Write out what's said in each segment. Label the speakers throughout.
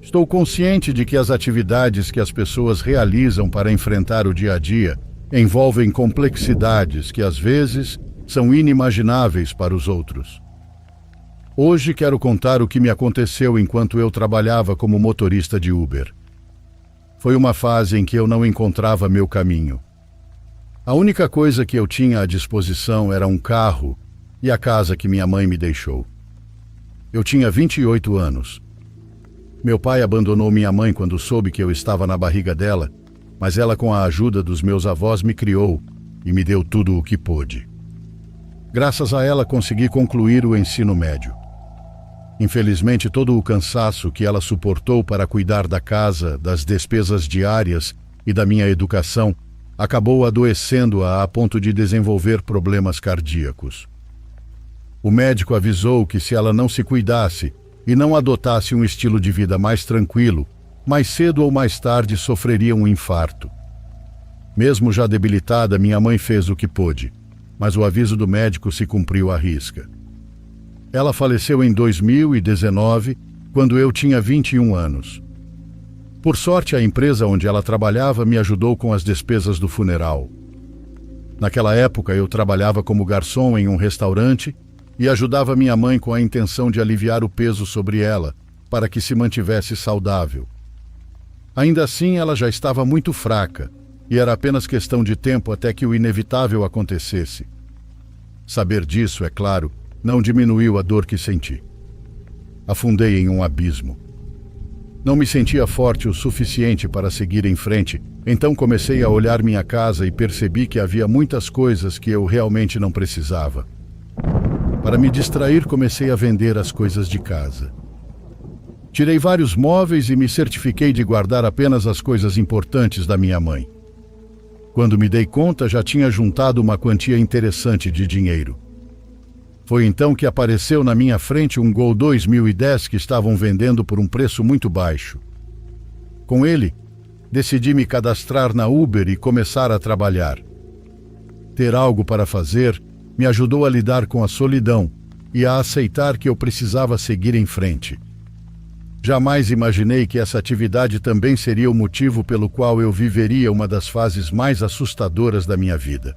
Speaker 1: Estou consciente de que as atividades que as pessoas realizam para enfrentar o dia a dia envolvem complexidades que, às vezes, são inimagináveis para os outros. Hoje quero contar o que me aconteceu enquanto eu trabalhava como motorista de Uber. Foi uma fase em que eu não encontrava meu caminho. A única coisa que eu tinha à disposição era um carro e a casa que minha mãe me deixou. Eu tinha 28 anos. Meu pai abandonou minha mãe quando soube que eu estava na barriga dela, mas ela, com a ajuda dos meus avós, me criou e me deu tudo o que pôde. Graças a ela, consegui concluir o ensino médio. Infelizmente, todo o cansaço que ela suportou para cuidar da casa, das despesas diárias e da minha educação acabou adoecendo-a a ponto de desenvolver problemas cardíacos. O médico avisou que, se ela não se cuidasse e não adotasse um estilo de vida mais tranquilo, mais cedo ou mais tarde sofreria um infarto. Mesmo já debilitada, minha mãe fez o que pôde, mas o aviso do médico se cumpriu à risca. Ela faleceu em 2019, quando eu tinha 21 anos. Por sorte, a empresa onde ela trabalhava me ajudou com as despesas do funeral. Naquela época, eu trabalhava como garçom em um restaurante e ajudava minha mãe com a intenção de aliviar o peso sobre ela, para que se mantivesse saudável. Ainda assim, ela já estava muito fraca, e era apenas questão de tempo até que o inevitável acontecesse. Saber disso, é claro, não diminuiu a dor que senti. Afundei em um abismo. Não me sentia forte o suficiente para seguir em frente, então comecei a olhar minha casa e percebi que havia muitas coisas que eu realmente não precisava. Para me distrair, comecei a vender as coisas de casa. Tirei vários móveis e me certifiquei de guardar apenas as coisas importantes da minha mãe. Quando me dei conta, já tinha juntado uma quantia interessante de dinheiro. Foi então que apareceu na minha frente um Gol 2010 que estavam vendendo por um preço muito baixo. Com ele, decidi me cadastrar na Uber e começar a trabalhar. Ter algo para fazer me ajudou a lidar com a solidão e a aceitar que eu precisava seguir em frente. Jamais imaginei que essa atividade também seria o motivo pelo qual eu viveria uma das fases mais assustadoras da minha vida.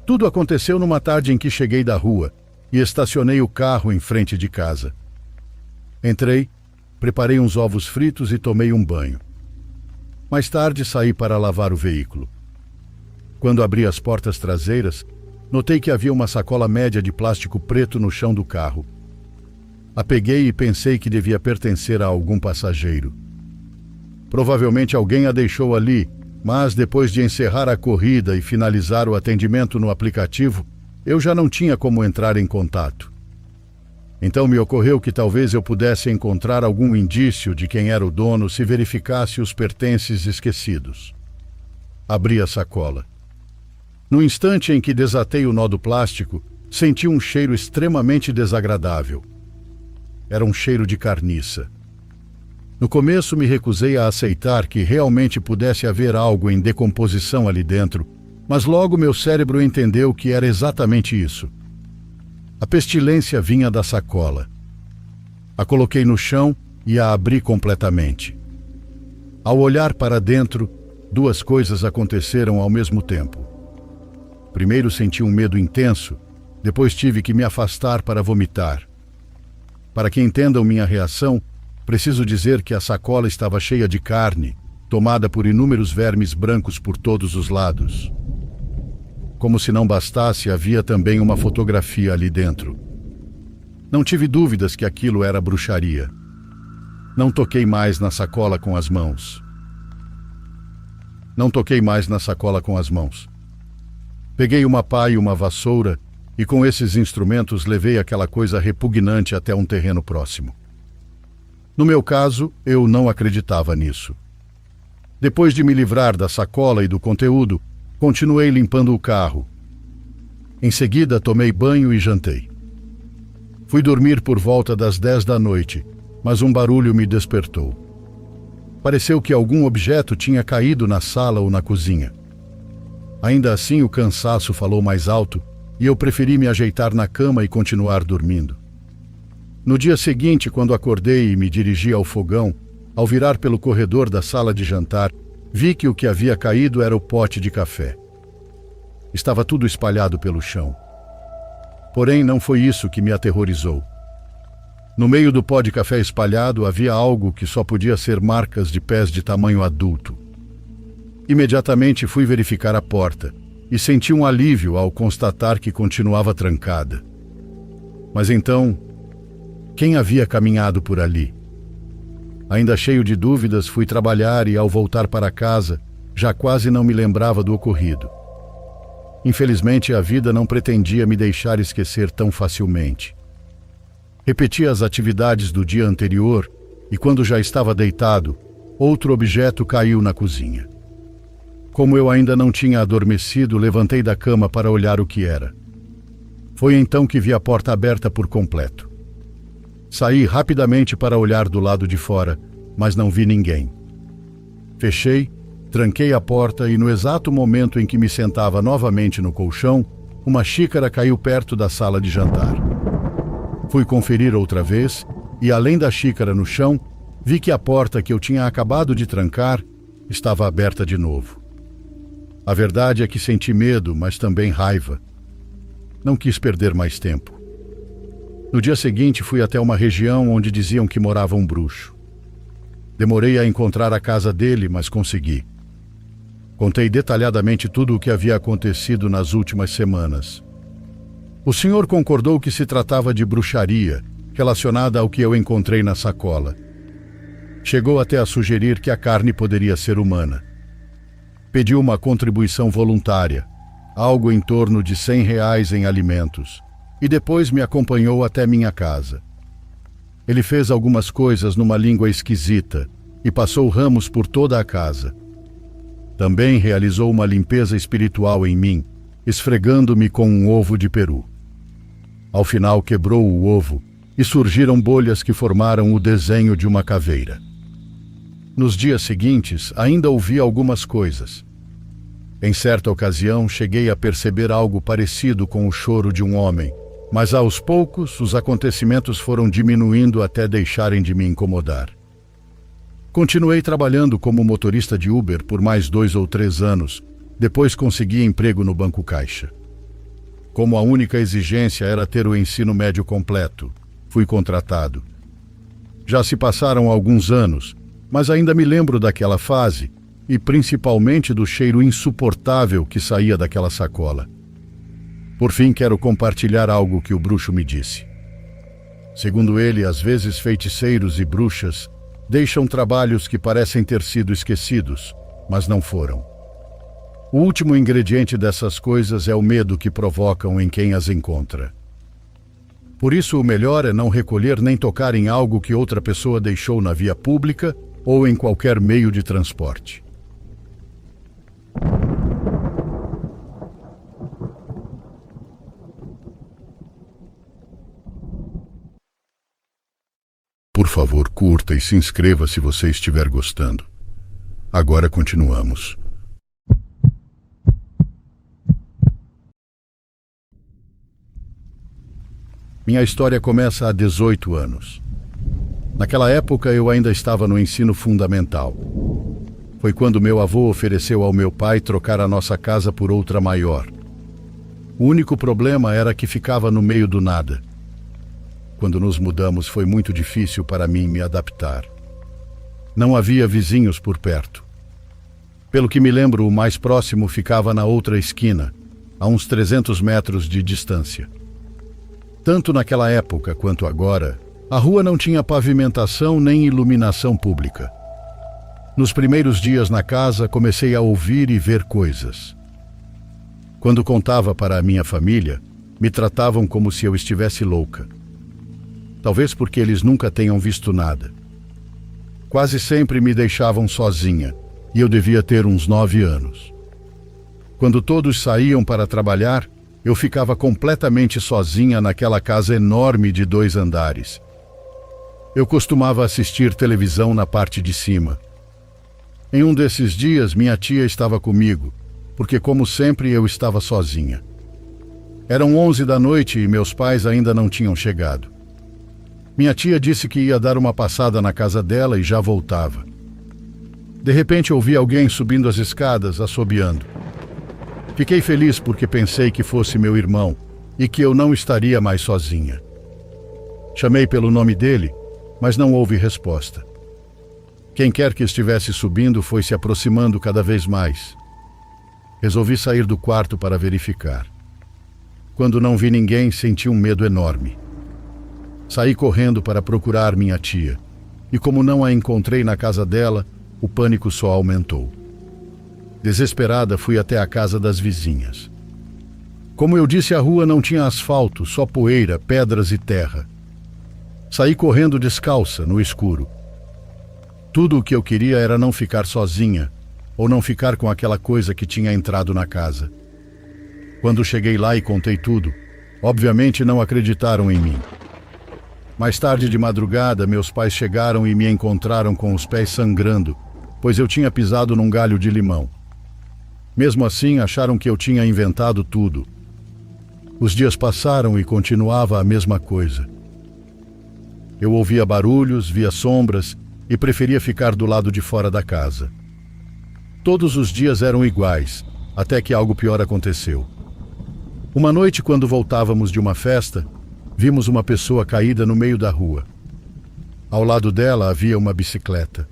Speaker 1: Tudo aconteceu numa tarde em que cheguei da rua e estacionei o carro em frente de casa. Entrei, preparei uns ovos fritos e tomei um banho. Mais tarde saí para lavar o veículo. Quando abri as portas traseiras, notei que havia uma sacola média de plástico preto no chão do carro. A peguei e pensei que devia pertencer a algum passageiro. Provavelmente alguém a deixou ali, mas depois de encerrar a corrida e finalizar o atendimento no aplicativo, eu já não tinha como entrar em contato. Então me ocorreu que talvez eu pudesse encontrar algum indício de quem era o dono se verificasse os pertences esquecidos. Abri a sacola. No instante em que desatei o nó do plástico, senti um cheiro extremamente desagradável. Era um cheiro de carniça. No começo me recusei a aceitar que realmente pudesse haver algo em decomposição ali dentro, mas logo meu cérebro entendeu que era exatamente isso. A pestilência vinha da sacola. A coloquei no chão e a abri completamente. Ao olhar para dentro, duas coisas aconteceram ao mesmo tempo. Primeiro senti um medo intenso, depois tive que me afastar para vomitar. Para que entendam minha reação, preciso dizer que a sacola estava cheia de carne, tomada por inúmeros vermes brancos por todos os lados. Como se não bastasse, havia também uma fotografia ali dentro. Não tive dúvidas que aquilo era bruxaria. Não toquei mais na sacola com as mãos. Peguei uma pá e uma vassoura e com esses instrumentos levei aquela coisa repugnante até um terreno próximo. No meu caso, eu não acreditava nisso. Depois de me livrar da sacola e do conteúdo, continuei limpando o carro. Em seguida, tomei banho e jantei. Fui dormir por volta das 10 da noite, mas um barulho me despertou. Pareceu que algum objeto tinha caído na sala ou na cozinha. Ainda assim, o cansaço falou mais alto e eu preferi me ajeitar na cama e continuar dormindo. No dia seguinte, quando acordei e me dirigi ao fogão, Ao virar pelo corredor da sala de jantar, vi que o que havia caído era o pote de café. Estava tudo espalhado pelo chão. Porém, não foi isso que me aterrorizou. No meio do pó de café espalhado havia algo que só podia ser marcas de pés de tamanho adulto. Imediatamente fui verificar a porta e senti um alívio ao constatar que continuava trancada. Mas então, quem havia caminhado por ali? Ainda cheio de dúvidas, fui trabalhar e, ao voltar para casa, já quase não me lembrava do ocorrido. Infelizmente, a vida não pretendia me deixar esquecer tão facilmente. Repeti as atividades do dia anterior e, quando já estava deitado, outro objeto caiu na cozinha. Como eu ainda não tinha adormecido, levantei da cama para olhar o que era. Foi então que vi a porta aberta por completo. Saí rapidamente para olhar do lado de fora, mas não vi ninguém. Fechei, tranquei a porta e, no exato momento em que me sentava novamente no colchão, uma xícara caiu perto da sala de jantar. Fui conferir outra vez e, além da xícara no chão, vi que a porta que eu tinha acabado de trancar estava aberta de novo. A verdade é que senti medo, mas também raiva. Não quis perder mais tempo. No dia seguinte, fui até uma região onde diziam que morava um bruxo. Demorei a encontrar a casa dele, mas consegui. Contei detalhadamente tudo o que havia acontecido nas últimas semanas. O senhor concordou que se tratava de bruxaria, relacionada ao que eu encontrei na sacola. Chegou até a sugerir que a carne poderia ser humana. Pediu uma contribuição voluntária, algo em torno de R$ 100 em alimentos, e depois me acompanhou até minha casa. Ele fez algumas coisas numa língua esquisita e passou ramos por toda a casa. Também realizou uma limpeza espiritual em mim, esfregando-me com um ovo de peru. Ao final, quebrou o ovo e surgiram bolhas que formaram o desenho de uma caveira. Nos dias seguintes, ainda ouvi algumas coisas. Em certa ocasião, cheguei a perceber algo parecido com o choro de um homem, mas aos poucos os acontecimentos foram diminuindo até deixarem de me incomodar. Continuei trabalhando como motorista de Uber por mais 2 ou 3 anos, depois consegui emprego no Banco Caixa. Como a única exigência era ter o ensino médio completo, fui contratado. Já se passaram alguns anos, mas ainda me lembro daquela fase e principalmente do cheiro insuportável que saía daquela sacola. Por fim, quero compartilhar algo que o bruxo me disse. Segundo ele, às vezes feiticeiros e bruxas deixam trabalhos que parecem ter sido esquecidos, mas não foram. O último ingrediente dessas coisas é o medo que provocam em quem as encontra. Por isso, o melhor é não recolher nem tocar em algo que outra pessoa deixou na via pública ou em qualquer meio de transporte. Por favor, curta e se inscreva se você estiver gostando. Agora continuamos. Minha história começa há 18 anos. Naquela época eu ainda estava no ensino fundamental. Foi quando meu avô ofereceu ao meu pai trocar a nossa casa por outra maior. O único problema era que ficava no meio do nada. Quando nos mudamos, foi muito difícil para mim me adaptar. Não havia vizinhos por perto. Pelo que me lembro, o mais próximo ficava na outra esquina, a uns 300 metros de distância. Tanto naquela época quanto agora, a rua não tinha pavimentação nem iluminação pública. Nos primeiros dias na casa, comecei a ouvir e ver coisas. Quando contava para a minha família, me tratavam como se eu estivesse louca. Talvez porque eles nunca tenham visto nada. Quase sempre me deixavam sozinha, e eu devia ter uns 9 anos. Quando todos saíam para trabalhar, eu ficava completamente sozinha naquela casa enorme de 2 andares. Eu costumava assistir televisão na parte de cima. Em um desses dias, minha tia estava comigo, porque, como sempre, eu estava sozinha. Eram 11 da noite e meus pais ainda não tinham chegado. Minha tia disse que ia dar uma passada na casa dela e já voltava. De repente ouvi alguém subindo as escadas, assobiando. Fiquei feliz porque pensei que fosse meu irmão e que eu não estaria mais sozinha. Chamei pelo nome dele, mas não houve resposta. Quem quer que estivesse subindo foi se aproximando cada vez mais. Resolvi sair do quarto para verificar. Quando não vi ninguém, senti um medo enorme. Saí correndo para procurar minha tia, e como não a encontrei na casa dela, o pânico só aumentou. Desesperada, fui até a casa das vizinhas. Como eu disse, a rua não tinha asfalto, só poeira, pedras e terra. Saí correndo descalça, no escuro. Tudo o que eu queria era não ficar sozinha, ou não ficar com aquela coisa que tinha entrado na casa. Quando cheguei lá e contei tudo, obviamente não acreditaram em mim. Mais tarde de madrugada, meus pais chegaram e me encontraram com os pés sangrando, pois eu tinha pisado num galho de limão. Mesmo assim, acharam que eu tinha inventado tudo. Os dias passaram e continuava a mesma coisa. Eu ouvia barulhos, via sombras e preferia ficar do lado de fora da casa. Todos os dias eram iguais, até que algo pior aconteceu. Uma noite, quando voltávamos de uma festa, vimos uma pessoa caída no meio da rua. Ao lado dela havia uma bicicleta.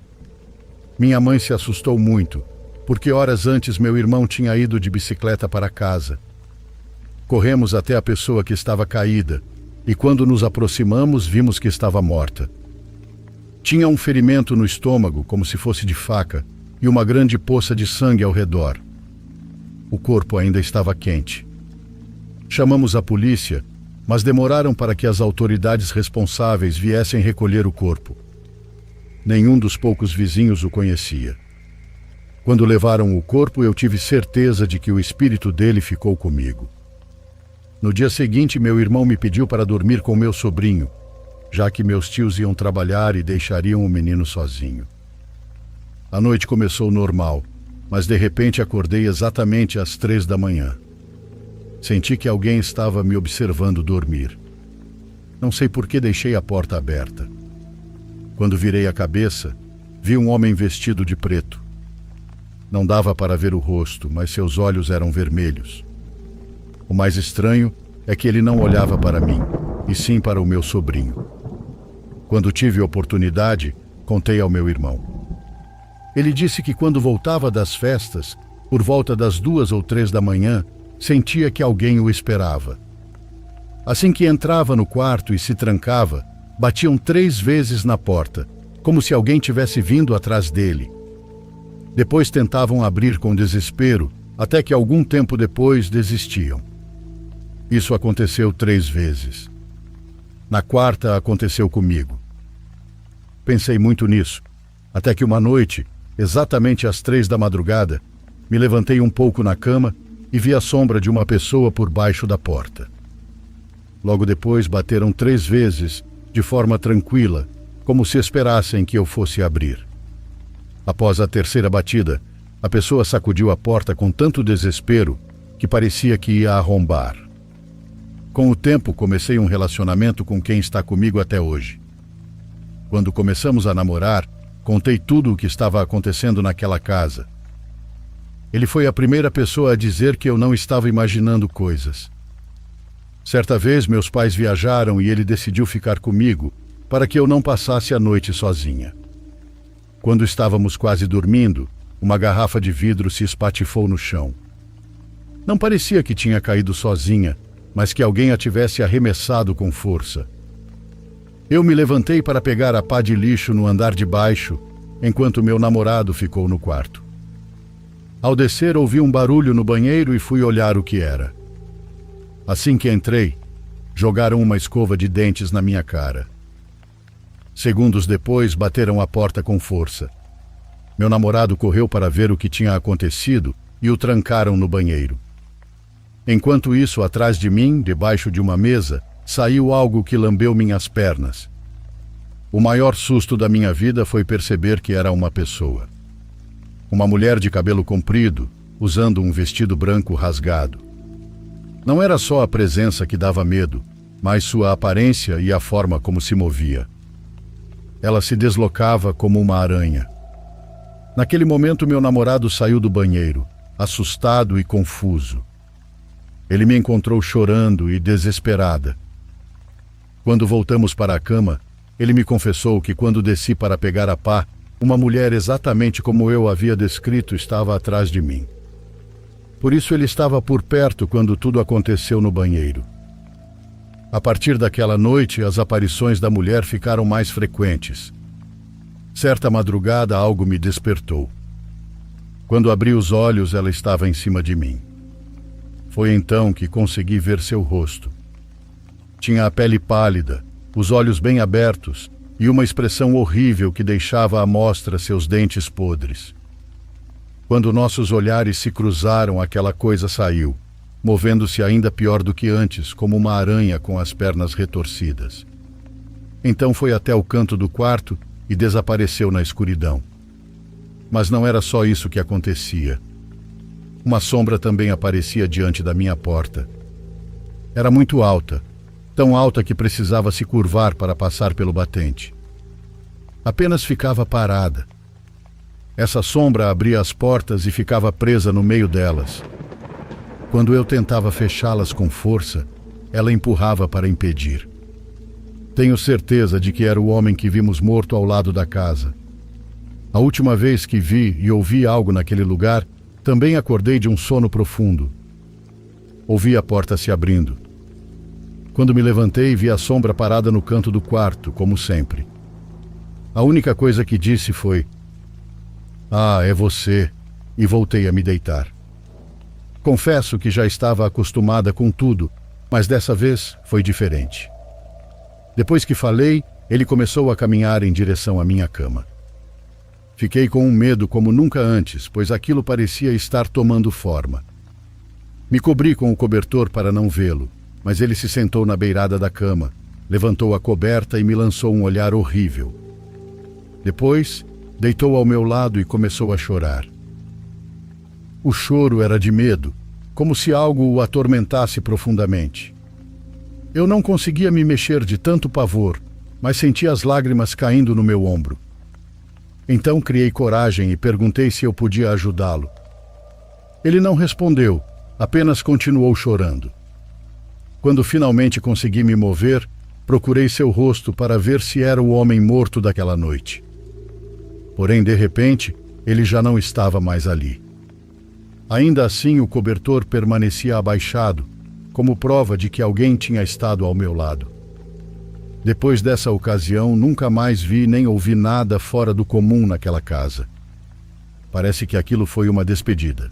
Speaker 1: Minha mãe se assustou muito, porque horas antes meu irmão tinha ido de bicicleta para casa. Corremos até a pessoa que estava caída, e quando nos aproximamos, vimos que estava morta. Tinha um ferimento no estômago, como se fosse de faca, e uma grande poça de sangue ao redor. O corpo ainda estava quente. Chamamos a polícia, mas demoraram para que as autoridades responsáveis viessem recolher o corpo. Nenhum dos poucos vizinhos o conhecia. Quando levaram o corpo, eu tive certeza de que o espírito dele ficou comigo. No dia seguinte, meu irmão me pediu para dormir com meu sobrinho, já que meus tios iam trabalhar e deixariam o menino sozinho. A noite começou normal, mas de repente acordei exatamente às 3 da manhã. Senti que alguém estava me observando dormir. Não sei por que deixei a porta aberta. Quando virei a cabeça, vi um homem vestido de preto. Não dava para ver o rosto, mas seus olhos eram vermelhos. O mais estranho é que ele não olhava para mim, e sim para o meu sobrinho. Quando tive oportunidade, contei ao meu irmão. Ele disse que quando voltava das festas, por volta das 2 ou 3 da manhã, sentia que alguém o esperava. Assim que entrava no quarto e se trancava, batiam 3 vezes na porta, como se alguém tivesse vindo atrás dele. Depois tentavam abrir com desespero, até que algum tempo depois desistiam. Isso aconteceu 3 vezes. Na quarta aconteceu comigo. Pensei muito nisso, até que uma noite, exatamente às 3 da madrugada, me levantei um pouco na cama e vi a sombra de uma pessoa por baixo da porta. Logo depois bateram 3 vezes, de forma tranquila, como se esperassem que eu fosse abrir. Após a 3ª batida, a pessoa sacudiu a porta com tanto desespero que parecia que ia arrombar. Com o tempo, comecei um relacionamento com quem está comigo até hoje. Quando começamos a namorar, contei tudo o que estava acontecendo naquela casa. Ele foi a primeira pessoa a dizer que eu não estava imaginando coisas. Certa vez, meus pais viajaram e ele decidiu ficar comigo para que eu não passasse a noite sozinha. Quando estávamos quase dormindo, uma garrafa de vidro se espatifou no chão. Não parecia que tinha caído sozinha, mas que alguém a tivesse arremessado com força. Eu me levantei para pegar a pá de lixo no andar de baixo, enquanto meu namorado ficou no quarto. Ao descer, ouvi um barulho no banheiro e fui olhar o que era. Assim que entrei, jogaram uma escova de dentes na minha cara. Segundos depois, bateram a porta com força. Meu namorado correu para ver o que tinha acontecido e o trancaram no banheiro. Enquanto isso, atrás de mim, debaixo de uma mesa, saiu algo que lambeu minhas pernas. O maior susto da minha vida foi perceber que era uma pessoa. Uma mulher de cabelo comprido, usando um vestido branco rasgado. Não era só a presença que dava medo, mas sua aparência e a forma como se movia. Ela se deslocava como uma aranha. Naquele momento, meu namorado saiu do banheiro, assustado e confuso. Ele me encontrou chorando e desesperada. Quando voltamos para a cama, ele me confessou que quando desci para pegar a pá, uma mulher exatamente como eu havia descrito estava atrás de mim. Por isso ele estava por perto quando tudo aconteceu no banheiro. A partir daquela noite, as aparições da mulher ficaram mais frequentes. Certa madrugada, algo me despertou. Quando abri os olhos, ela estava em cima de mim. Foi então que consegui ver seu rosto. Tinha a pele pálida, os olhos bem abertos e uma expressão horrível que deixava à mostra seus dentes podres. Quando nossos olhares se cruzaram, aquela coisa saiu, movendo-se ainda pior do que antes, como uma aranha com as pernas retorcidas. Então foi até o canto do quarto e desapareceu na escuridão. Mas não era só isso que acontecia. Uma sombra também aparecia diante da minha porta. Era muito alta, tão alta que precisava se curvar para passar pelo batente. Apenas ficava parada. Essa sombra abria as portas e ficava presa no meio delas. Quando eu tentava fechá-las com força, ela empurrava para impedir. Tenho certeza de que era o homem que vimos morto ao lado da casa. A última vez que vi e ouvi algo naquele lugar, também acordei de um sono profundo. Ouvi a porta se abrindo. Quando me levantei, vi a sombra parada no canto do quarto, como sempre. A única coisa que disse foi: "Ah, é você", e voltei a me deitar. Confesso que já estava acostumada com tudo, mas dessa vez foi diferente. Depois que falei, ele começou a caminhar em direção à minha cama. Fiquei com um medo como nunca antes, pois aquilo parecia estar tomando forma. Me cobri com o cobertor para não vê-lo, mas ele se sentou na beirada da cama, levantou a coberta e me lançou um olhar horrível. Depois, deitou ao meu lado e começou a chorar. O choro era de medo, como se algo o atormentasse profundamente. Eu não conseguia me mexer de tanto pavor, mas sentia as lágrimas caindo no meu ombro. Então criei coragem e perguntei se eu podia ajudá-lo. Ele não respondeu, apenas continuou chorando. Quando finalmente consegui me mover, procurei seu rosto para ver se era o homem morto daquela noite. Porém, de repente, ele já não estava mais ali. Ainda assim, o cobertor permanecia abaixado, como prova de que alguém tinha estado ao meu lado. Depois dessa ocasião, nunca mais vi nem ouvi nada fora do comum naquela casa. Parece que aquilo foi uma despedida.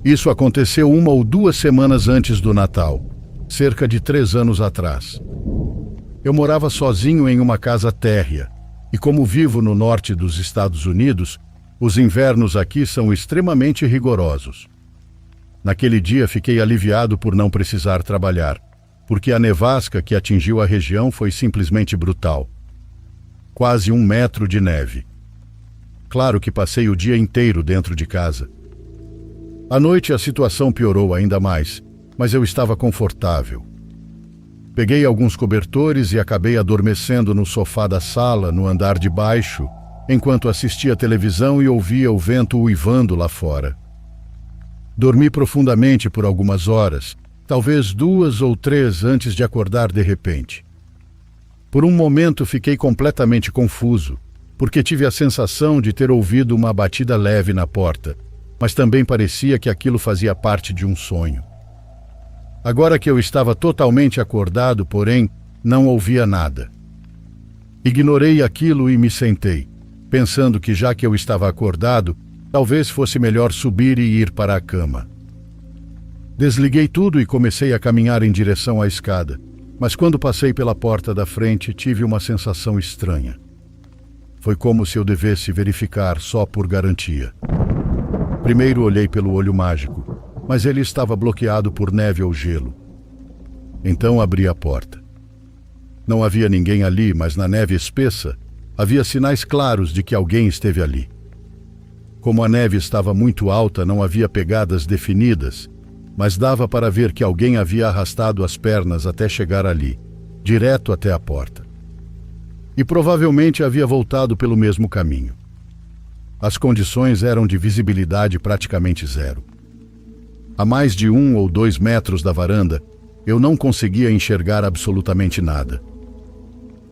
Speaker 1: Isso aconteceu 1 ou 2 semanas antes do Natal, cerca de 3 anos atrás. Eu morava sozinho em uma casa térrea, e como vivo no norte dos Estados Unidos, os invernos aqui são extremamente rigorosos. Naquele dia fiquei aliviado por não precisar trabalhar, porque a nevasca que atingiu a região foi simplesmente brutal. Quase 1 metro de neve. Claro que passei o dia inteiro dentro de casa. À noite a situação piorou ainda mais, mas eu estava confortável. Peguei alguns cobertores e acabei adormecendo no sofá da sala, no andar de baixo, enquanto assistia televisão e ouvia o vento uivando lá fora. Dormi profundamente por algumas horas, talvez 2 ou 3 antes de acordar de repente. Por um momento fiquei completamente confuso, porque tive a sensação de ter ouvido uma batida leve na porta, mas também parecia que aquilo fazia parte de um sonho. Agora que eu estava totalmente acordado, porém, não ouvia nada. Ignorei aquilo e me sentei, pensando que já que eu estava acordado, talvez fosse melhor subir e ir para a cama. Desliguei tudo e comecei a caminhar em direção à escada, mas quando passei pela porta da frente, tive uma sensação estranha. Foi como se eu devesse verificar só por garantia. Primeiro olhei pelo olho mágico, mas ele estava bloqueado por neve ou gelo. Então abri a porta. Não havia ninguém ali, mas na neve espessa havia sinais claros de que alguém esteve ali. Como a neve estava muito alta, não havia pegadas definidas, mas dava para ver que alguém havia arrastado as pernas até chegar ali, direto até a porta. E provavelmente havia voltado pelo mesmo caminho. As condições eram de visibilidade praticamente zero. A mais de 1 ou 2 metros da varanda, eu não conseguia enxergar absolutamente nada.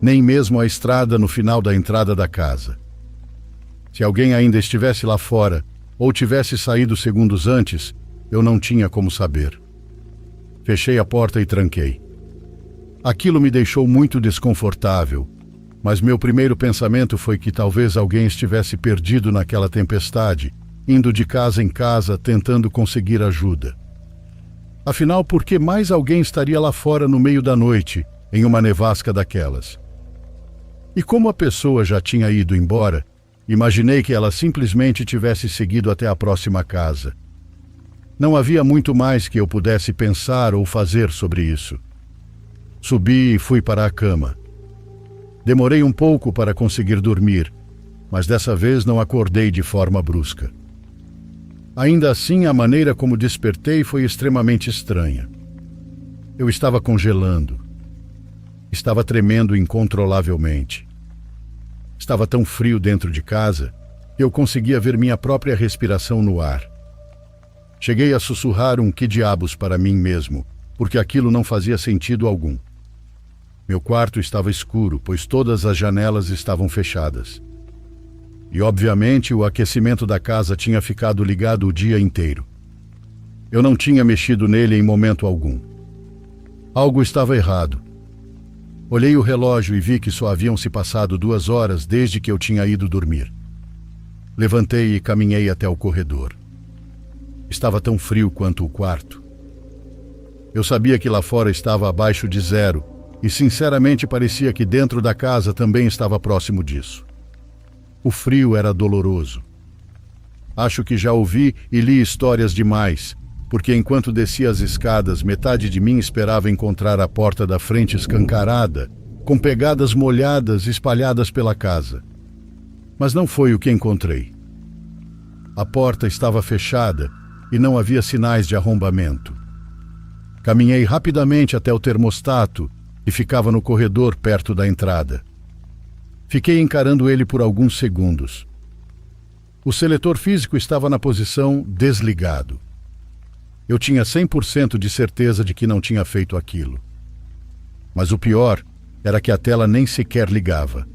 Speaker 1: Nem mesmo a estrada no final da entrada da casa. Se alguém ainda estivesse lá fora, ou tivesse saído segundos antes, eu não tinha como saber. Fechei a porta e tranquei. Aquilo me deixou muito desconfortável, mas meu primeiro pensamento foi que talvez alguém estivesse perdido naquela tempestade, indo de casa em casa tentando conseguir ajuda. Afinal, por que mais alguém estaria lá fora no meio da noite, em uma nevasca daquelas? E como a pessoa já tinha ido embora, imaginei que ela simplesmente tivesse seguido até a próxima casa. Não havia muito mais que eu pudesse pensar ou fazer sobre isso. Subi e fui para a cama. Demorei um pouco para conseguir dormir, mas dessa vez não acordei de forma brusca. Ainda assim, a maneira como despertei foi extremamente estranha. Eu estava congelando. Estava tremendo incontrolavelmente. Estava tão frio dentro de casa que eu conseguia ver minha própria respiração no ar. Cheguei a sussurrar um que diabos para mim mesmo, porque aquilo não fazia sentido algum. Meu quarto estava escuro, pois todas as janelas estavam fechadas. E, obviamente, o aquecimento da casa tinha ficado ligado o dia inteiro. Eu não tinha mexido nele em momento algum. Algo estava errado. Olhei o relógio e vi que só haviam se passado 2 horas desde que eu tinha ido dormir. Levantei e caminhei até o corredor. Estava tão frio quanto o quarto. Eu sabia que lá fora estava abaixo de zero e, sinceramente, parecia que dentro da casa também estava próximo disso. O frio era doloroso. Acho que já ouvi e li histórias demais, porque enquanto descia as escadas, metade de mim esperava encontrar a porta da frente escancarada, com pegadas molhadas espalhadas pela casa. Mas não foi o que encontrei. A porta estava fechada e não havia sinais de arrombamento. Caminhei rapidamente até o termostato, que ficava no corredor perto da entrada. Fiquei encarando ele por alguns segundos. O seletor físico estava na posição desligado. Eu tinha 100% de certeza de que não tinha feito aquilo. Mas o pior era que a tela nem sequer ligava.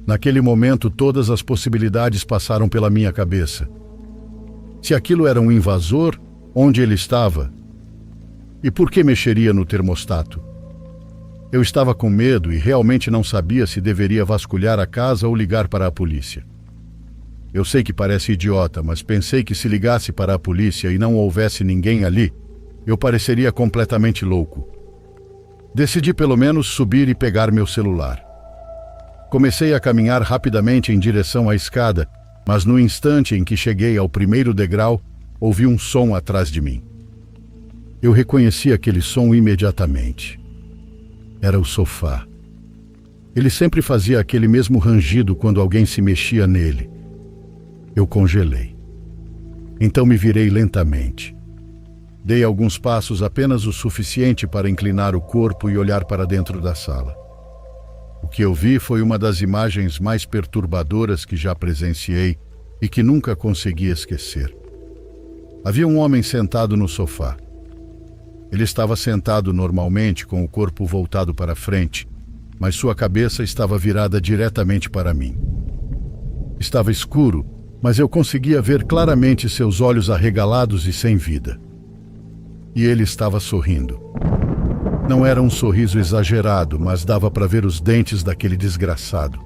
Speaker 1: Naquele momento, todas as possibilidades passaram pela minha cabeça. Se aquilo era um invasor, onde ele estava? E por que mexeria no termostato? Eu estava com medo e realmente não sabia se deveria vasculhar a casa ou ligar para a polícia. Eu sei que parece idiota, mas pensei que se ligasse para a polícia e não houvesse ninguém ali, eu pareceria completamente louco. Decidi pelo menos subir e pegar meu celular. Comecei a caminhar rapidamente em direção à escada, mas no instante em que cheguei ao primeiro degrau, ouvi um som atrás de mim. Eu reconheci aquele som imediatamente. Era o sofá. Ele sempre fazia aquele mesmo rangido quando alguém se mexia nele. Eu congelei. Então me virei lentamente. Dei alguns passos, apenas o suficiente para inclinar o corpo e olhar para dentro da sala. O que eu vi foi uma das imagens mais perturbadoras que já presenciei e que nunca consegui esquecer. Havia um homem sentado no sofá. Ele estava sentado normalmente, com o corpo voltado para frente, mas sua cabeça estava virada diretamente para mim. Estava escuro, mas eu conseguia ver claramente seus olhos arregalados e sem vida. E ele estava sorrindo. Não era um sorriso exagerado, mas dava para ver os dentes daquele desgraçado.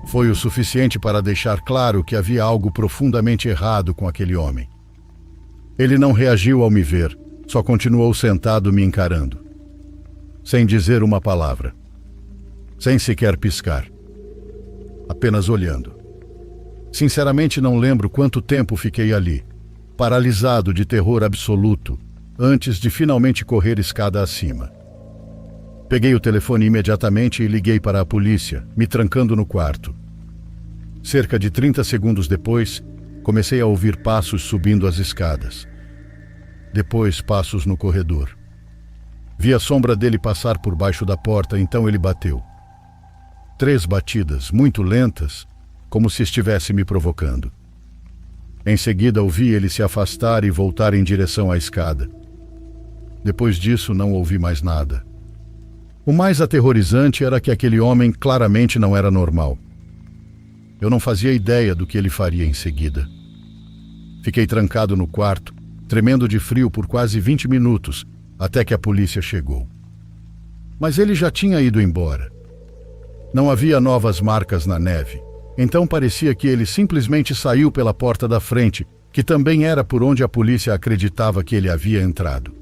Speaker 1: Foi o suficiente para deixar claro que havia algo profundamente errado com aquele homem. Ele não reagiu ao me ver, só continuou sentado me encarando. Sem dizer uma palavra. Sem sequer piscar. Apenas olhando. Sinceramente não lembro quanto tempo fiquei ali, paralisado de terror absoluto, antes de finalmente correr escada acima. Peguei o telefone imediatamente e liguei para a polícia, me trancando no quarto. Cerca de 30 segundos depois, comecei a ouvir passos subindo as escadas. Depois, passos no corredor. Vi a sombra dele passar por baixo da porta, então ele bateu. 3 batidas, muito lentas, como se estivesse me provocando. Em seguida, ouvi ele se afastar e voltar em direção à escada. Depois disso, não ouvi mais nada. O mais aterrorizante era que aquele homem claramente não era normal. Eu não fazia ideia do que ele faria em seguida. Fiquei trancado no quarto, tremendo de frio por quase 20 minutos, até que a polícia chegou. Mas ele já tinha ido embora. Não havia novas marcas na neve, então parecia que ele simplesmente saiu pela porta da frente, que também era por onde a polícia acreditava que ele havia entrado.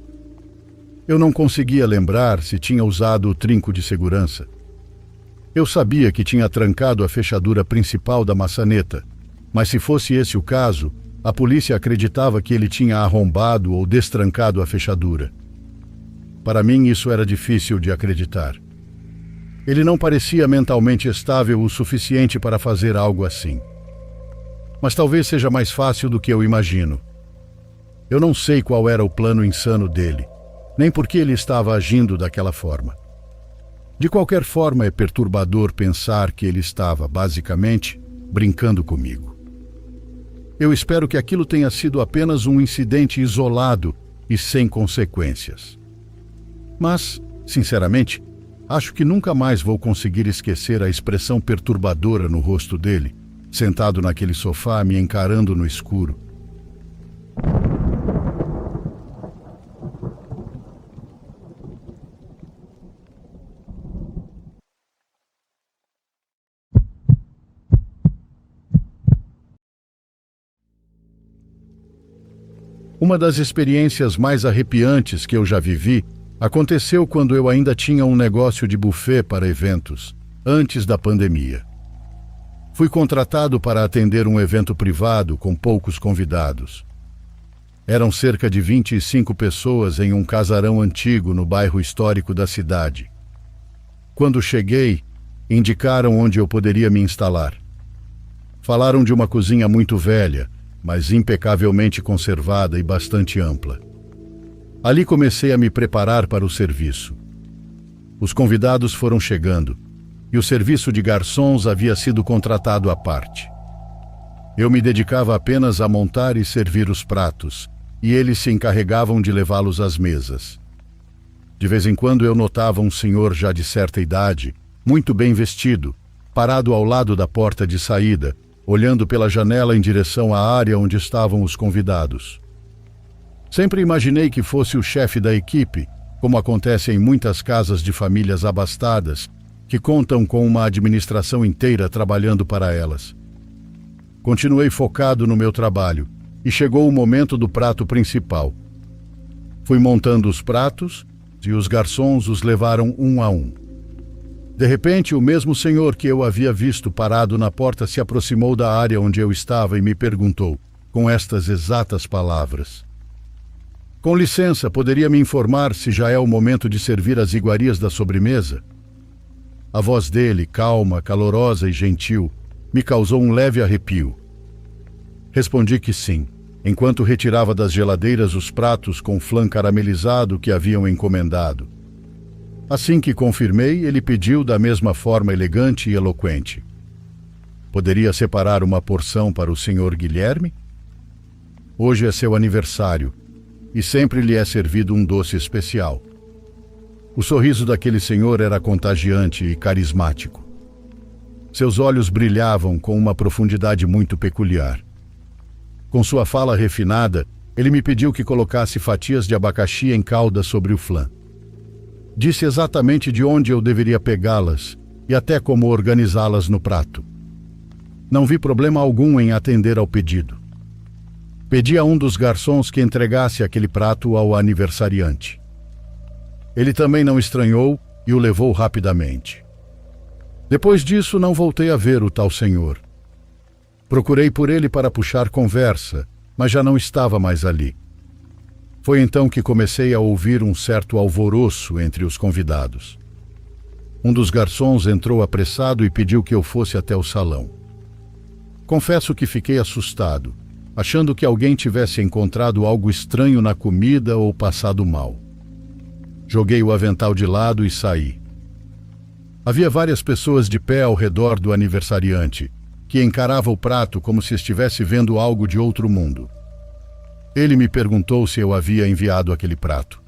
Speaker 1: Eu não conseguia lembrar se tinha usado o trinco de segurança. Eu sabia que tinha trancado a fechadura principal da maçaneta, mas se fosse esse o caso, a polícia acreditava que ele tinha arrombado ou destrancado a fechadura. Para mim, isso era difícil de acreditar. Ele não parecia mentalmente estável o suficiente para fazer algo assim. Mas talvez seja mais fácil do que eu imagino. Eu não sei qual era o plano insano dele, nem por que ele estava agindo daquela forma. De qualquer forma, é perturbador pensar que ele estava, basicamente, brincando comigo. Eu espero que aquilo tenha sido apenas um incidente isolado e sem consequências. Mas, sinceramente, acho que nunca mais vou conseguir esquecer a expressão perturbadora no rosto dele, sentado naquele sofá me encarando no escuro. Uma das experiências mais arrepiantes que eu já vivi aconteceu quando eu ainda tinha um negócio de buffet para eventos, antes da pandemia. Fui contratado para atender um evento privado com poucos convidados. Eram cerca de 25 pessoas em um casarão antigo no bairro histórico da cidade. Quando cheguei, indicaram onde eu poderia me instalar. Falaram de uma cozinha muito velha, mas impecavelmente conservada e bastante ampla. Ali comecei a me preparar para o serviço. Os convidados foram chegando, e o serviço de garçons havia sido contratado à parte. Eu me dedicava apenas a montar e servir os pratos, e eles se encarregavam de levá-los às mesas. De vez em quando eu notava um senhor já de certa idade, muito bem vestido, parado ao lado da porta de saída, olhando pela janela em direção à área onde estavam os convidados. Sempre imaginei que fosse o chefe da equipe, como acontece em muitas casas de famílias abastadas, que contam com uma administração inteira trabalhando para elas. Continuei focado no meu trabalho, e chegou o momento do prato principal. Fui montando os pratos, e os garçons os levaram um a um. De repente, o mesmo senhor que eu havia visto parado na porta se aproximou da área onde eu estava e me perguntou, com estas exatas palavras: "Com licença, poderia me informar se já é o momento de servir as iguarias da sobremesa?" A voz dele, calma, calorosa e gentil, me causou um leve arrepio. Respondi que sim, enquanto retirava das geladeiras os pratos com flan caramelizado que haviam encomendado. Assim que confirmei, ele pediu da mesma forma elegante e eloquente: "Poderia separar uma porção para o Sr. Guilherme? Hoje é seu aniversário, e sempre lhe é servido um doce especial." O sorriso daquele senhor era contagiante e carismático. Seus olhos brilhavam com uma profundidade muito peculiar. Com sua fala refinada, ele me pediu que colocasse fatias de abacaxi em calda sobre o flan. Disse exatamente de onde eu deveria pegá-las e até como organizá-las no prato. Não vi problema algum em atender ao pedido. Pedi a um dos garçons que entregasse aquele prato ao aniversariante. Ele também não estranhou e o levou rapidamente. Depois disso, não voltei a ver o tal senhor. Procurei por ele para puxar conversa, mas já não estava mais ali. Foi então que comecei a ouvir um certo alvoroço entre os convidados. Um dos garçons entrou apressado e pediu que eu fosse até o salão. Confesso que fiquei assustado, achando que alguém tivesse encontrado algo estranho na comida ou passado mal. Joguei o avental de lado e saí. Havia várias pessoas de pé ao redor do aniversariante, que encarava o prato como se estivesse vendo algo de outro mundo. Ele me perguntou se eu havia enviado aquele prato.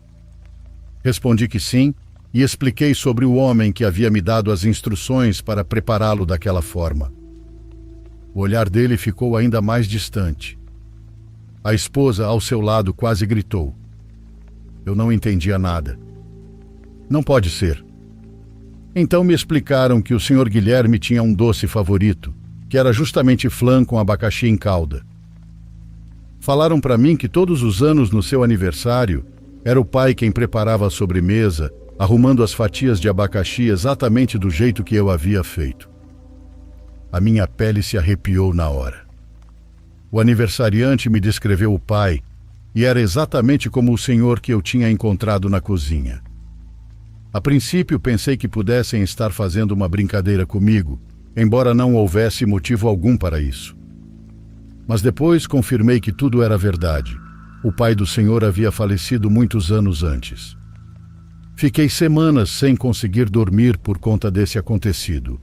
Speaker 1: Respondi que sim e expliquei sobre o homem que havia me dado as instruções para prepará-lo daquela forma. O olhar dele ficou ainda mais distante. A esposa ao seu lado quase gritou. Eu não entendia nada. Não pode ser. Então me explicaram que o Sr. Guilherme tinha um doce favorito, que era justamente flan com abacaxi em calda. Falaram para mim que todos os anos no seu aniversário era o pai quem preparava a sobremesa, arrumando as fatias de abacaxi exatamente do jeito que eu havia feito. A minha pele se arrepiou na hora. O aniversariante me descreveu o pai e era exatamente como o senhor que eu tinha encontrado na cozinha. A princípio pensei que pudessem estar fazendo uma brincadeira comigo, embora não houvesse motivo algum para isso. Mas depois confirmei que tudo era verdade. O pai do senhor havia falecido muitos anos antes. Fiquei semanas sem conseguir dormir por conta desse acontecido.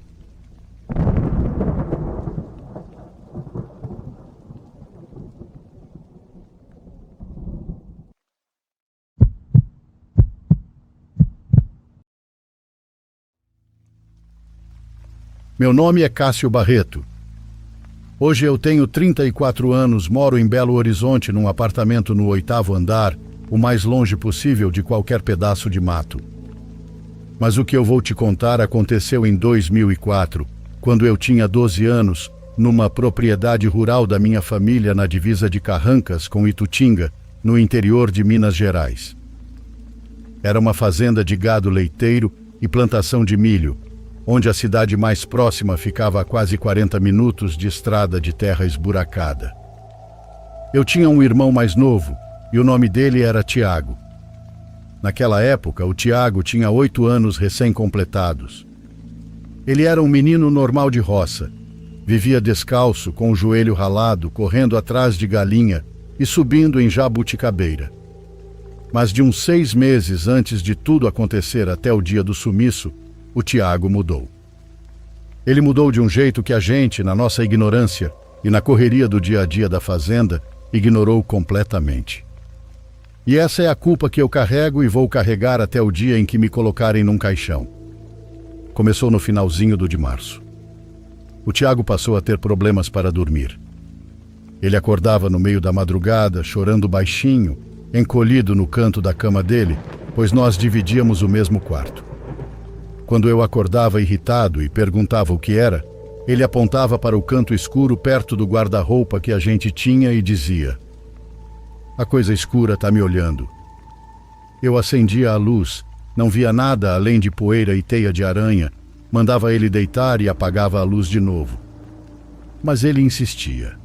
Speaker 1: Meu nome é Cássio Barreto. Hoje eu tenho 34 anos, moro em Belo Horizonte, num apartamento no 8º andar, o mais longe possível de qualquer pedaço de mato. Mas o que eu vou te contar aconteceu em 2004, quando eu tinha 12 anos, numa propriedade rural da minha família na divisa de Carrancas com Itutinga, no interior de Minas Gerais. Era uma fazenda de gado leiteiro e plantação de milho, onde a cidade mais próxima ficava a quase 40 minutos de estrada de terra esburacada. Eu tinha um irmão mais novo, e o nome dele era Tiago. Naquela época, o Tiago tinha 8 anos recém-completados. Ele era um menino normal de roça, vivia descalço, com o joelho ralado, correndo atrás de galinha e subindo em jabuticabeira. Mas de uns 6 meses antes de tudo acontecer até o dia do sumiço, o Tiago mudou. Ele mudou de um jeito que a gente, na nossa ignorância e na correria do dia a dia da fazenda, ignorou completamente. E essa é a culpa que eu carrego e vou carregar até o dia em que me colocarem num caixão. Começou no finalzinho de março. O Tiago passou a ter problemas para dormir. Ele acordava no meio da madrugada, chorando baixinho, encolhido no canto da cama dele, pois nós dividíamos o mesmo quarto. Quando eu acordava irritado e perguntava o que era, ele apontava para o canto escuro perto do guarda-roupa que a gente tinha e dizia: "A coisa escura está me olhando." Eu acendia a luz, não via nada além de poeira e teia de aranha, mandava ele deitar e apagava a luz de novo. Mas ele insistia.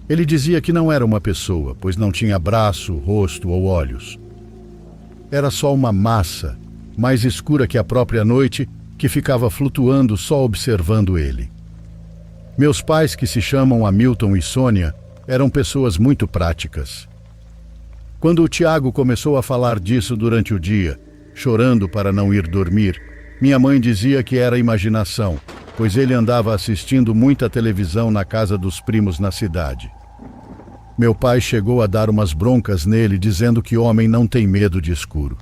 Speaker 1: Ele dizia que não era uma pessoa, pois não tinha braço, rosto ou olhos. Era só uma massa, mais escura que a própria noite, que ficava flutuando só observando ele. Meus pais, que se chamam Hamilton e Sônia, eram pessoas muito práticas. Quando o Tiago começou a falar disso durante o dia, chorando para não ir dormir, minha mãe dizia que era imaginação, pois ele andava assistindo muita televisão na casa dos primos na cidade. Meu pai chegou a dar umas broncas nele, dizendo que homem não tem medo de escuro.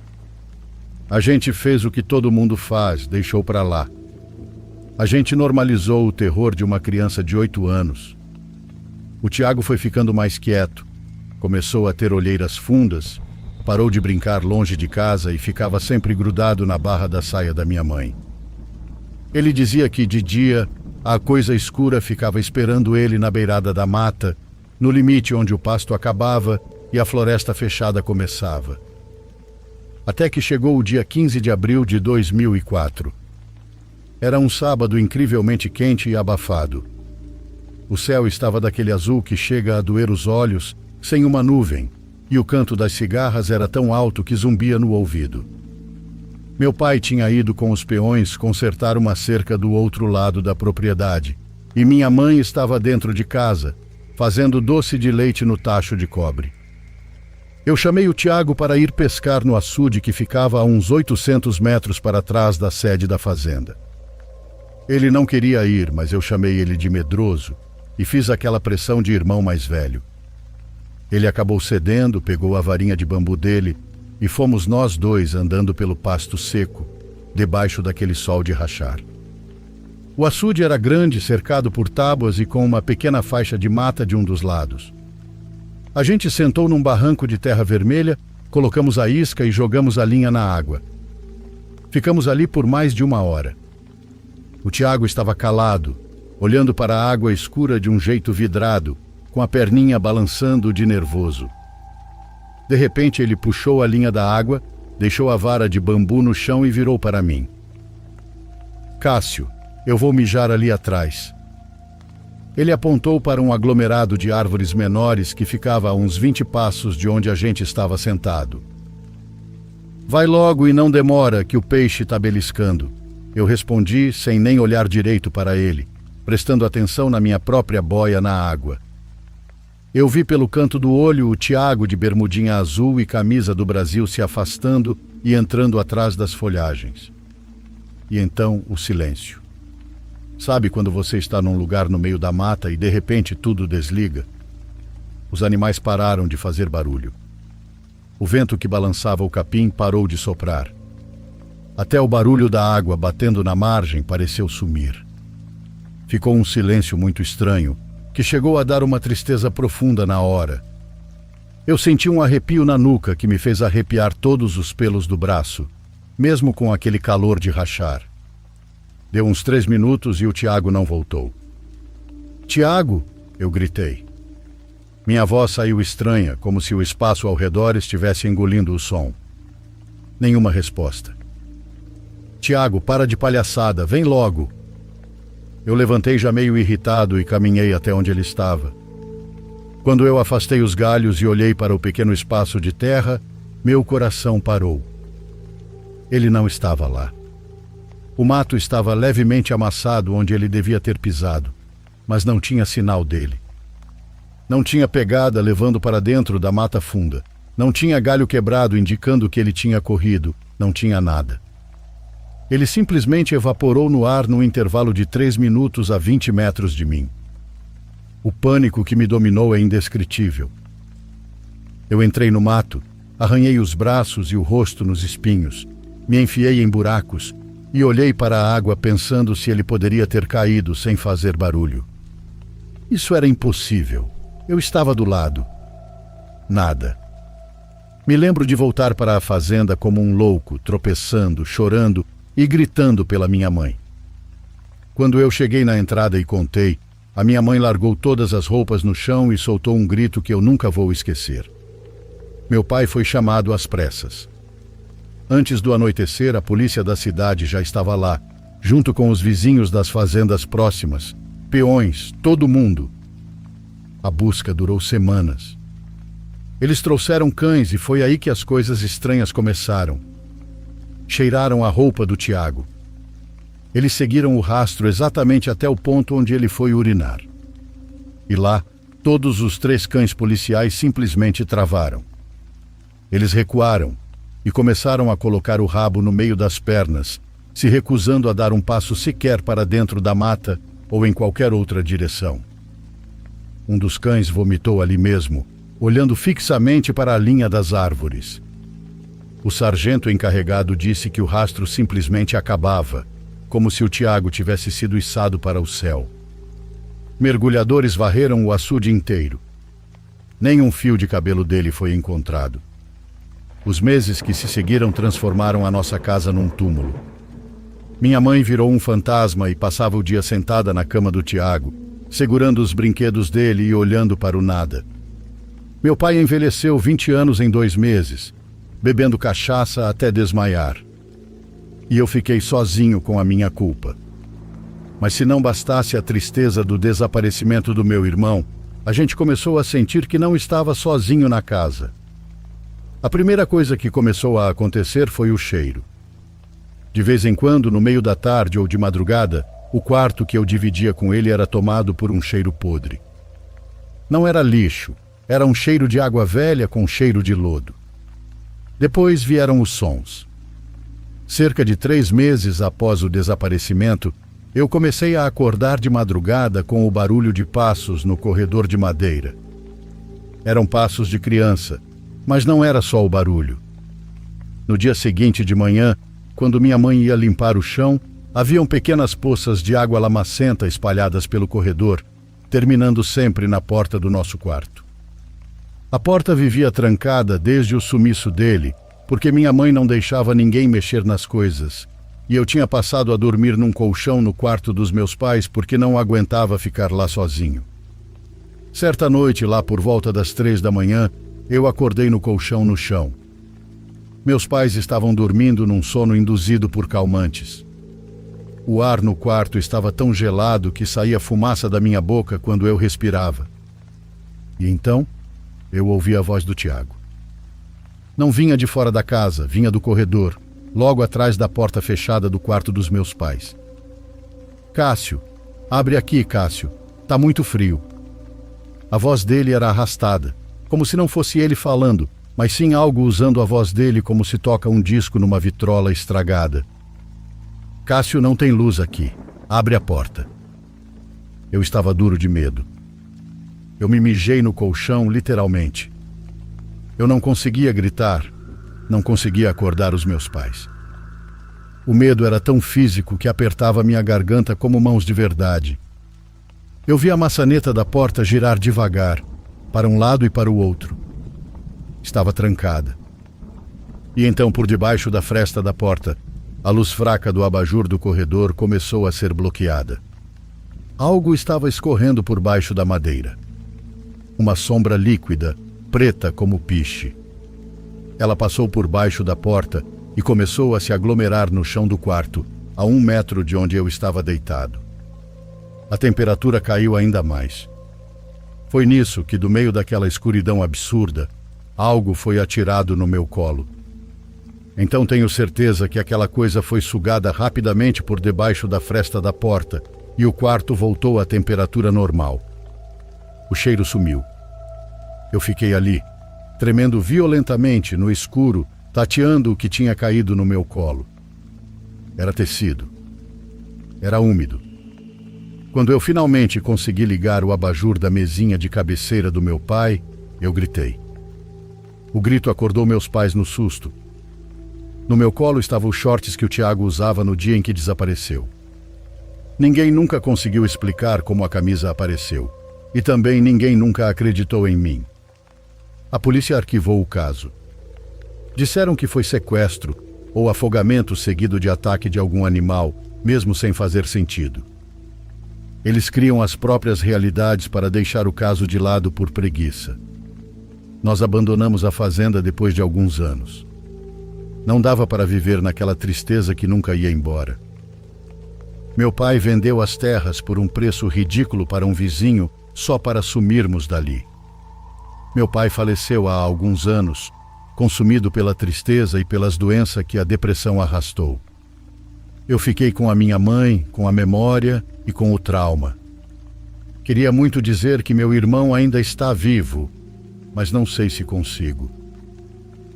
Speaker 1: A gente fez o que todo mundo faz, deixou para lá. A gente normalizou o terror de uma criança de 8 anos. O Tiago foi ficando mais quieto, começou a ter olheiras fundas, parou de brincar longe de casa e ficava sempre grudado na barra da saia da minha mãe. Ele dizia que de dia a coisa escura ficava esperando ele na beirada da mata, no limite onde o pasto acabava e a floresta fechada começava. Até que chegou o dia 15 de abril de 2004. Era um sábado incrivelmente quente e abafado. O céu estava daquele azul que chega a doer os olhos, sem uma nuvem, e o canto das cigarras era tão alto que zumbia no ouvido. Meu pai tinha ido com os peões consertar uma cerca do outro lado da propriedade, e minha mãe estava dentro de casa, fazendo doce de leite no tacho de cobre. Eu chamei o Tiago para ir pescar no açude que ficava a uns 800 metros para trás da sede da fazenda. Ele não queria ir, mas eu chamei ele de medroso e fiz aquela pressão de irmão mais velho. Ele acabou cedendo, pegou a varinha de bambu dele e fomos nós dois andando pelo pasto seco, debaixo daquele sol de rachar. O açude era grande, cercado por tábuas e com uma pequena faixa de mata de um dos lados. A gente sentou num barranco de terra vermelha, colocamos a isca e jogamos a linha na água. Ficamos ali por mais de 1 hora. O Tiago estava calado, olhando para a água escura de um jeito vidrado, com a perninha balançando de nervoso. De repente ele puxou a linha da água, deixou a vara de bambu no chão e virou para mim. Cássio, eu vou mijar ali atrás. Ele apontou para um aglomerado de árvores menores que ficava a uns 20 passos de onde a gente estava sentado. Vai logo e não demora, que o peixe está beliscando. Eu respondi sem nem olhar direito para ele, prestando atenção na minha própria boia na água. Eu vi pelo canto do olho o Tiago de bermudinha azul e camisa do Brasil se afastando e entrando atrás das folhagens. E então o silêncio. Sabe quando você está num lugar no meio da mata e de repente tudo desliga? Os animais pararam de fazer barulho. O vento que balançava o capim parou de soprar. Até o barulho da água batendo na margem pareceu sumir. Ficou um silêncio muito estranho, que chegou a dar uma tristeza profunda na hora. Eu senti um arrepio na nuca que me fez arrepiar todos os pelos do braço, mesmo com aquele calor de rachar. Deu uns 3 minutos e o Tiago não voltou. Tiago! Eu gritei. Minha voz saiu estranha, como se o espaço ao redor estivesse engolindo o som. Nenhuma resposta. Tiago, para de palhaçada, vem logo! Eu levantei já meio irritado e caminhei até onde ele estava. Quando eu afastei os galhos e olhei para o pequeno espaço de terra, meu coração parou. Ele não estava lá. O mato estava levemente amassado onde ele devia ter pisado, mas não tinha sinal dele. Não tinha pegada levando para dentro da mata funda. Não tinha galho quebrado indicando que ele tinha corrido. Não tinha nada. Ele simplesmente evaporou no ar num intervalo de 3 minutos a 20 metros de mim. O pânico que me dominou é indescritível. Eu entrei no mato, arranhei os braços e o rosto nos espinhos, me enfiei em buracos e olhei para a água pensando se ele poderia ter caído sem fazer barulho. Isso era impossível. Eu estava do lado. Nada. Me lembro de voltar para a fazenda como um louco, tropeçando, chorando e gritando pela minha mãe. Quando eu cheguei na entrada e contei, a minha mãe largou todas as roupas no chão e soltou um grito que eu nunca vou esquecer. Meu pai foi chamado às pressas. Antes do anoitecer, a polícia da cidade já estava lá, junto com os vizinhos das fazendas próximas, peões, todo mundo. A busca durou semanas. Eles trouxeram cães e foi aí que as coisas estranhas começaram. Cheiraram a roupa do Tiago. Eles seguiram o rastro exatamente até o ponto onde ele foi urinar. E lá, todos os 3 cães policiais simplesmente travaram. Eles recuaram e começaram a colocar o rabo no meio das pernas, se recusando a dar um passo sequer para dentro da mata ou em qualquer outra direção. Um dos cães vomitou ali mesmo, olhando fixamente para a linha das árvores. O sargento encarregado disse que o rastro simplesmente acabava, como se o Tiago tivesse sido içado para o céu. Mergulhadores varreram o açude inteiro. Nem um fio de cabelo dele foi encontrado. Os meses que se seguiram transformaram a nossa casa num túmulo. Minha mãe virou um fantasma e passava o dia sentada na cama do Tiago, segurando os brinquedos dele e olhando para o nada. Meu pai envelheceu 20 anos em 2 meses, bebendo cachaça até desmaiar. E eu fiquei sozinho com a minha culpa. Mas se não bastasse a tristeza do desaparecimento do meu irmão, a gente começou a sentir que não estava sozinho na casa. A primeira coisa que começou a acontecer foi o cheiro. De vez em quando, no meio da tarde ou de madrugada, o quarto que eu dividia com ele era tomado por um cheiro podre. Não era lixo, era um cheiro de água velha com cheiro de lodo. Depois vieram os sons. Cerca de 3 meses após o desaparecimento, eu comecei a acordar de madrugada com o barulho de passos no corredor de madeira. Eram passos de criança, mas não era só o barulho. No dia seguinte de manhã, quando minha mãe ia limpar o chão, haviam pequenas poças de água lamacenta espalhadas pelo corredor, terminando sempre na porta do nosso quarto. A porta vivia trancada desde o sumiço dele, porque minha mãe não deixava ninguém mexer nas coisas, e eu tinha passado a dormir num colchão no quarto dos meus pais porque não aguentava ficar lá sozinho. Certa noite, lá por volta das 3 da manhã, eu acordei no colchão no chão. Meus pais estavam dormindo num sono induzido por calmantes. O ar no quarto estava tão gelado que saía fumaça da minha boca quando eu respirava. E então, eu ouvi a voz do Tiago. Não vinha de fora da casa, vinha do corredor, logo atrás da porta fechada do quarto dos meus pais. Cássio, abre aqui, Cássio, tá muito frio. A voz dele era arrastada, como se não fosse ele falando, mas sim algo usando a voz dele como se toca um disco numa vitrola estragada. Cássio, não tem luz aqui. Abre a porta. Eu estava duro de medo. Eu me mijei no colchão, literalmente. Eu não conseguia gritar, não conseguia acordar os meus pais. O medo era tão físico que apertava minha garganta como mãos de verdade. Eu vi a maçaneta da porta girar devagar, para um lado e para o outro. Estava trancada. E então, por debaixo da fresta da porta, a luz fraca do abajur do corredor começou a ser bloqueada. Algo estava escorrendo por baixo da madeira. Uma sombra líquida, preta como piche. Ela passou por baixo da porta e começou a se aglomerar no chão do quarto, a 1 metro de onde eu estava deitado. A temperatura caiu ainda mais. Foi nisso que, do meio daquela escuridão absurda, algo foi atirado no meu colo. Então tenho certeza que aquela coisa foi sugada rapidamente por debaixo da fresta da porta e o quarto voltou à temperatura normal. O cheiro sumiu. Eu fiquei ali, tremendo violentamente no escuro, tateando o que tinha caído no meu colo. Era tecido. Era úmido. Quando eu finalmente consegui ligar o abajur da mesinha de cabeceira do meu pai, eu gritei. O grito acordou meus pais no susto. No meu colo estavam os shorts que o Tiago usava no dia em que desapareceu. Ninguém nunca conseguiu explicar como a camisa apareceu. E também ninguém nunca acreditou em mim. A polícia arquivou o caso. Disseram que foi sequestro ou afogamento seguido de ataque de algum animal, mesmo sem fazer sentido. Eles criam as próprias realidades para deixar o caso de lado por preguiça. Nós abandonamos a fazenda depois de alguns anos. Não dava para viver naquela tristeza que nunca ia embora. Meu pai vendeu as terras por um preço ridículo para um vizinho só para sumirmos dali. Meu pai faleceu há alguns anos, consumido pela tristeza e pelas doenças que a depressão arrastou. Eu fiquei com a minha mãe, com a memória e com o trauma. Queria muito dizer que meu irmão ainda está vivo, mas não sei se consigo.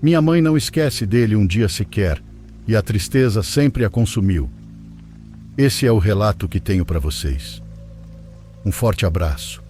Speaker 1: Minha mãe não esquece dele um dia sequer, e a tristeza sempre a consumiu. Esse é o relato que tenho para vocês. Um forte abraço.